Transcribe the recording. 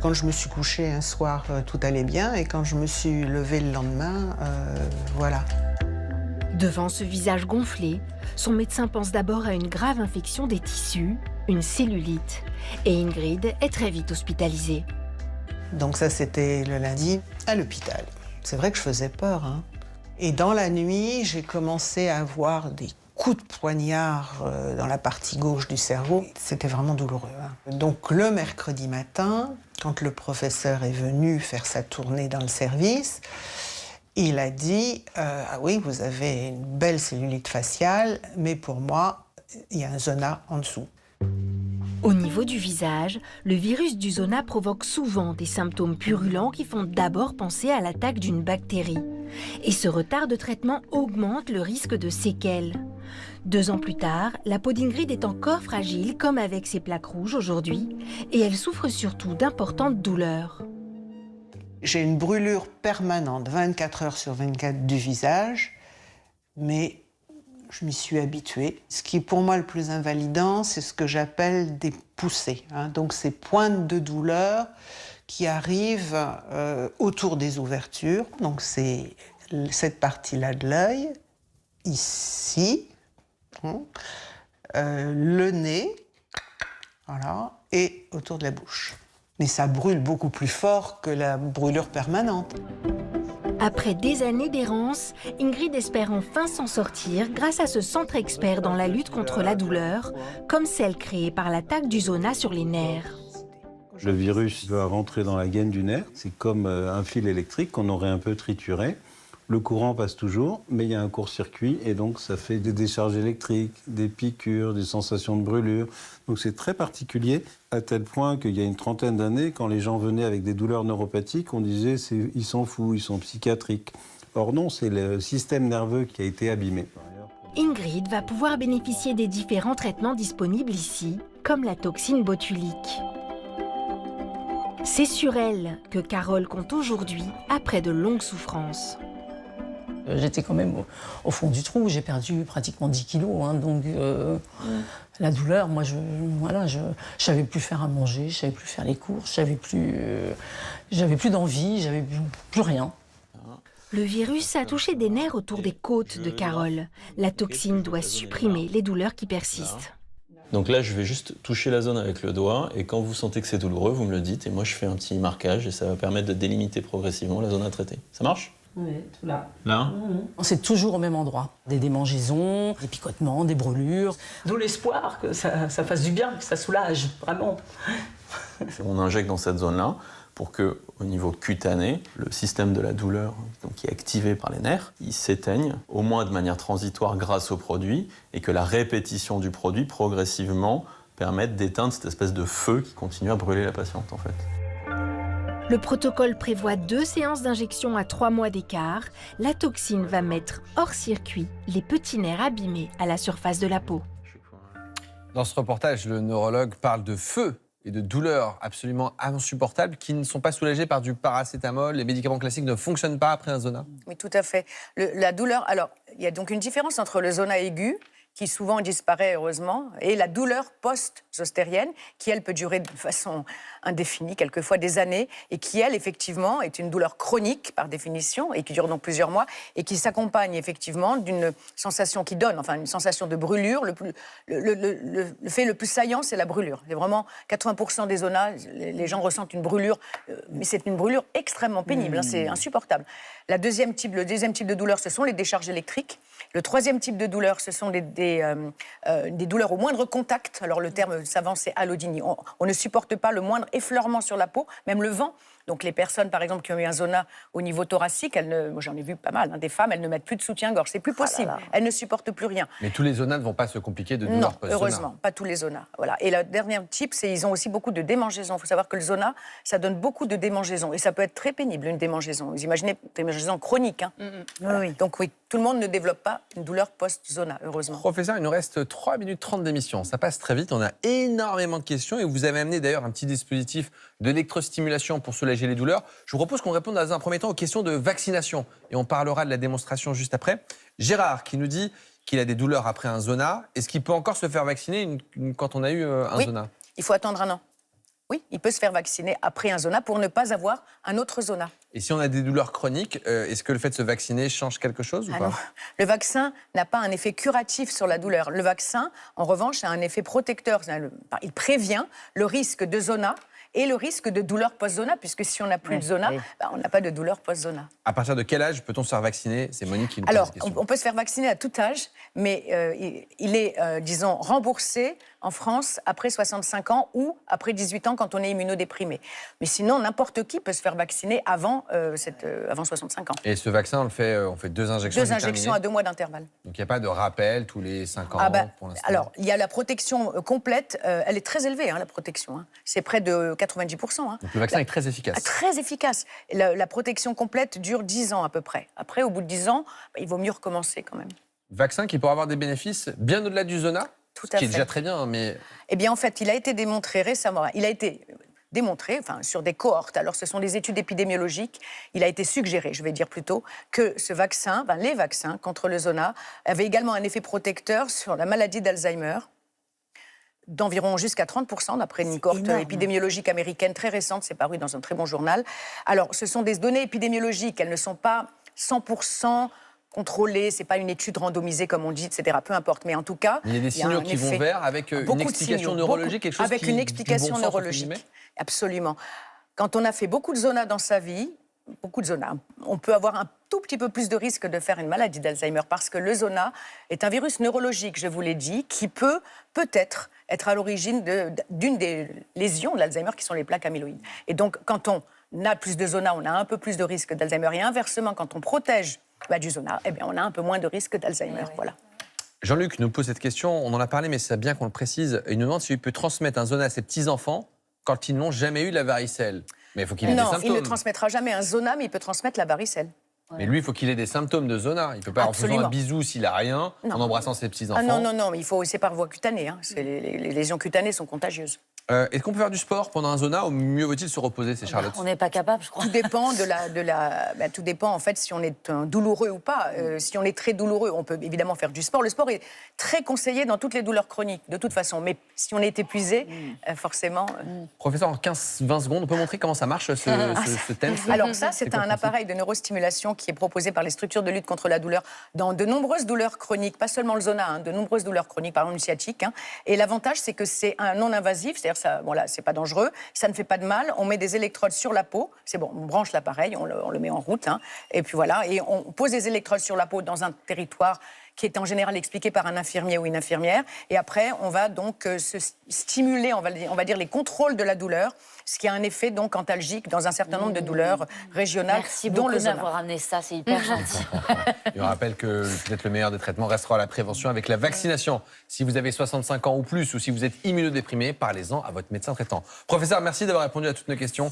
Quand je me suis couchée un soir, tout allait bien, et quand je me suis levée le lendemain, voilà. Devant ce visage gonflé, son médecin pense d'abord à une grave infection des tissus, une cellulite. Et Ingrid est très vite hospitalisée. Donc ça, c'était le lundi à l'hôpital. C'est vrai que je faisais peur, hein. Et dans la nuit, j'ai commencé à avoir des coups de poignard dans la partie gauche du cerveau. C'était vraiment douloureux, hein. Donc le mercredi matin, quand le professeur est venu faire sa tournée dans le service, il a dit ah oui, vous avez une belle cellulite faciale, mais pour moi, il y a un zona en dessous. Au niveau du visage, le virus du zona provoque souvent des symptômes purulents qui font d'abord penser à l'attaque d'une bactérie. Et ce retard de traitement augmente le risque de séquelles. 2 ans plus tard, la peau d'Ingrid est encore fragile, comme avec ses plaques rouges aujourd'hui, et elle souffre surtout d'importantes douleurs. J'ai une brûlure permanente, 24 heures sur 24 du visage, mais je m'y suis habituée. Ce qui est pour moi le plus invalidant, c'est ce que j'appelle des poussées, hein. Donc ces pointes de douleur qui arrivent autour des ouvertures. Donc c'est cette partie-là de l'œil, ici, hein, le nez, voilà, et autour de la bouche. Mais ça brûle beaucoup plus fort que la brûlure permanente. Après des années d'errance, Ingrid espère enfin s'en sortir grâce à ce centre expert dans la lutte contre la douleur, comme celle créée par l'attaque du zona sur les nerfs. Le virus va rentrer dans la gaine du nerf. C'est comme un fil électrique qu'on aurait un peu trituré. Le courant passe toujours, mais il y a un court-circuit et donc ça fait des décharges électriques, des piqûres, des sensations de brûlure. Donc c'est très particulier, à tel point qu'il y a une trentaine d'années, quand les gens venaient avec des douleurs neuropathiques, on disait ils s'en foutent, ils sont psychiatriques. Or non, c'est le système nerveux qui a été abîmé. Ingrid va pouvoir bénéficier des différents traitements disponibles ici, comme la toxine botulique. C'est sur elle que Carole compte aujourd'hui, après de longues souffrances. J'étais quand même au fond du trou, j'ai perdu pratiquement 10 kilos, hein, donc la douleur, moi, je savais plus faire à manger, je savais plus faire les courses, j'avais plus d'envie, j'avais plus rien. Le virus a touché des nerfs autour des côtes de Carole. La toxine doit supprimer les douleurs qui persistent. Donc là, je vais juste toucher la zone avec le doigt, et quand vous sentez que c'est douloureux, vous me le dites, et moi je fais un petit marquage, et ça va permettre de délimiter progressivement la zone à traiter. Ça marche ? Oui, tout là. Là ? C'est toujours au même endroit. Des démangeaisons, des picotements, des brûlures. D'où l'espoir que ça fasse du bien, que ça soulage, vraiment. On injecte dans cette zone-là pour que, au niveau cutané, le système de la douleur, donc qui est activé par les nerfs, il s'éteigne, au moins de manière transitoire grâce au produit, et que la répétition du produit, progressivement, permette d'éteindre cette espèce de feu qui continue à brûler la patiente, en fait. Le protocole prévoit 2 séances d'injection à 3 mois d'écart. La toxine va mettre hors circuit les petits nerfs abîmés à la surface de la peau. Dans ce reportage, le neurologue parle de feu et de douleurs absolument insupportables qui ne sont pas soulagées par du paracétamol. Les médicaments classiques ne fonctionnent pas après un zona. Oui, tout à fait. La douleur, alors, il y a donc une différence entre le zona aigu, qui souvent disparaît heureusement, et la douleur post-zostérienne, qui elle peut durer de façon indéfinie, quelquefois des années, et qui elle effectivement est une douleur chronique par définition, et qui dure donc plusieurs mois, et qui s'accompagne effectivement d'une sensation qui donne, enfin une sensation de brûlure. Le fait le plus saillant, c'est la brûlure. C'est vraiment 80% des zonas, les gens ressentent une brûlure, mais c'est une brûlure extrêmement pénible, hein, c'est insupportable. Le deuxième type de douleur, ce sont les décharges électriques. Le troisième type de douleur, ce sont des douleurs au moindre contact. Alors le terme savant, c'est allodynie. On ne supporte pas le moindre effleurement sur la peau, même le vent. Donc les personnes, par exemple, qui ont eu un zona au niveau thoracique, moi j'en ai vu pas mal, hein, des femmes, elles ne mettent plus de soutien-gorge. C'est plus possible. Elles ne supportent plus rien. Mais tous les zonas ne vont pas se compliquer de douleurs post-zona. Heureusement, pas tous les zonas. Voilà. Et le dernier type, c'est ils ont aussi beaucoup de démangeaisons. Il faut savoir que le zona, ça donne beaucoup de démangeaisons. Et ça peut être très pénible, une démangeaison. Vous imaginez, une démangeaison chronique. Hein. Voilà. Oui. Donc oui, tout le monde ne développe pas une douleur post-zona, heureusement. Professeur, il nous reste 3 minutes 30 d'émission. Ça passe très vite, on a énormément de questions et vous avez amené d'ailleurs un petit dispositif d'électrostimulation pour soulager les douleurs. Je vous propose qu'on réponde dans un premier temps aux questions de vaccination et on parlera de la démonstration juste après. Gérard qui nous dit qu'il a des douleurs après un zona. Est-ce qu'il peut encore se faire vacciner quand on a eu un zona ? Il faut attendre un an. Oui, il peut se faire vacciner après un zona pour ne pas avoir un autre zona. Et si on a des douleurs chroniques, est-ce que le fait de se vacciner change quelque chose ou Ah pas? non. Le vaccin n'a pas un effet curatif sur la douleur. Le vaccin, en revanche, a un effet protecteur. Il prévient le risque de zona et le risque de douleur post-zona, puisque si on n'a plus de zona, on n'a pas de douleur post-zona. À partir de quel âge peut-on se faire vacciner? C'est Monique qui nous pose Alors, cette question. on peut se faire vacciner à tout âge, mais il est, disons, remboursé en France après 65 ans ou après 18 ans quand on est immunodéprimé. Mais sinon, n'importe qui peut se faire vacciner avant 65 ans. Et ce vaccin, on fait 2 injections 2 injections déterminées. à 2 mois d'intervalle. Donc il n'y a pas de rappel tous les 5 ans pour l'instant. Alors, il y a la protection complète. Elle est très élevée, la protection. Hein. C'est près de 90%. Hein. Donc le vaccin est très efficace. Très efficace. La protection complète dure 10 ans à peu près. Après, au bout de 10 ans, il vaut mieux recommencer quand même. Vaccin qui pourrait avoir des bénéfices bien au-delà du zona, Tout ce à qui est fait. déjà très bien, mais Eh bien, en fait, il a été démontré récemment. Il a été démontré, sur des cohortes. Alors, ce sont des études épidémiologiques. Il a été suggéré, je vais dire plutôt, que ce vaccin, les vaccins contre le zona, avaient également un effet protecteur sur la maladie d'Alzheimer d'environ jusqu'à 30%, d'après une cohorte épidémiologique américaine très récente, c'est paru dans un très bon journal. Alors, ce sont des données épidémiologiques, elles ne sont pas 100% contrôlées, c'est pas une étude randomisée comme on dit, etc. Peu importe, mais en tout cas, il y a des signaux un qui vont effet. vers avec une Beaucoup de explication signaux, neurologique, quelque chose avec qui, une du explication bon sens, entre neurologique. guillemets. Absolument. Quand on a fait beaucoup de zonas dans sa vie, beaucoup de zonas, on peut avoir un tout petit peu plus de risque de faire une maladie d'Alzheimer parce que le zona est un virus neurologique, je vous l'ai dit, qui peut peut-être être à l'origine d'une des lésions de l'Alzheimer qui sont les plaques amyloïdes. Et donc, quand on a plus de zona, on a un peu plus de risque d'Alzheimer. Et inversement, quand on protège du zona, eh bien, on a un peu moins de risque d'Alzheimer. Voilà. Jean-Luc nous pose cette question, on en a parlé, mais c'est bien qu'on le précise. Il nous demande s'il peut transmettre un zona à ses petits-enfants quand ils n'ont jamais eu la varicelle. Mais il faut qu'il ait des Non, symptômes. il ne transmettra jamais un zona, mais il peut transmettre la varicelle. Mais lui, il faut qu'il ait des symptômes de zona. Il ne peut pas, en faisant Absolument. un bisou s'il n'a rien, Non. en embrassant ses petits-enfants. Ah non, mais c'est par voie cutanée. Hein. Les lésions cutanées sont contagieuses. Est-ce qu'on peut faire du sport pendant un zona ou mieux vaut-il se reposer, c'est Charlotte? On n'est pas capable, je crois. Tout dépend tout dépend en fait si on est douloureux ou pas. Si on est très douloureux, on peut évidemment faire du sport. Le sport est très conseillé dans toutes les douleurs chroniques, de toute façon. Mais si on est épuisé, forcément. Professeur, en 15-20 secondes, on peut montrer comment ça marche ce thème? Alors ça, c'est un quoi le appareil de neurostimulation qui est proposé par les structures de lutte contre la douleur dans de nombreuses douleurs chroniques, pas seulement le zona, de nombreuses douleurs chroniques, par exemple le sciatique. Et l'avantage, c'est que c'est un non-invasif, c'est-à-dire ça, c'est pas dangereux, ça ne fait pas de mal. On met des électrodes sur la peau, c'est bon, on branche l'appareil, on le met en route, et puis voilà, et on pose des électrodes sur la peau dans un territoire qui est en général expliqué par un infirmier ou une infirmière. Et après, on va donc se stimuler, on va dire, les contrôles de la douleur, ce qui a un effet donc antalgique dans un certain nombre de douleurs régionales, Merci dont beaucoup le zona. d'avoir amené ça, c'est hyper gentil. Je rappelle que peut-être le meilleur des traitements restera la prévention avec la vaccination. Si vous avez 65 ans ou plus ou si vous êtes immunodéprimé, parlez-en à votre médecin traitant. Professeur, merci d'avoir répondu à toutes nos questions.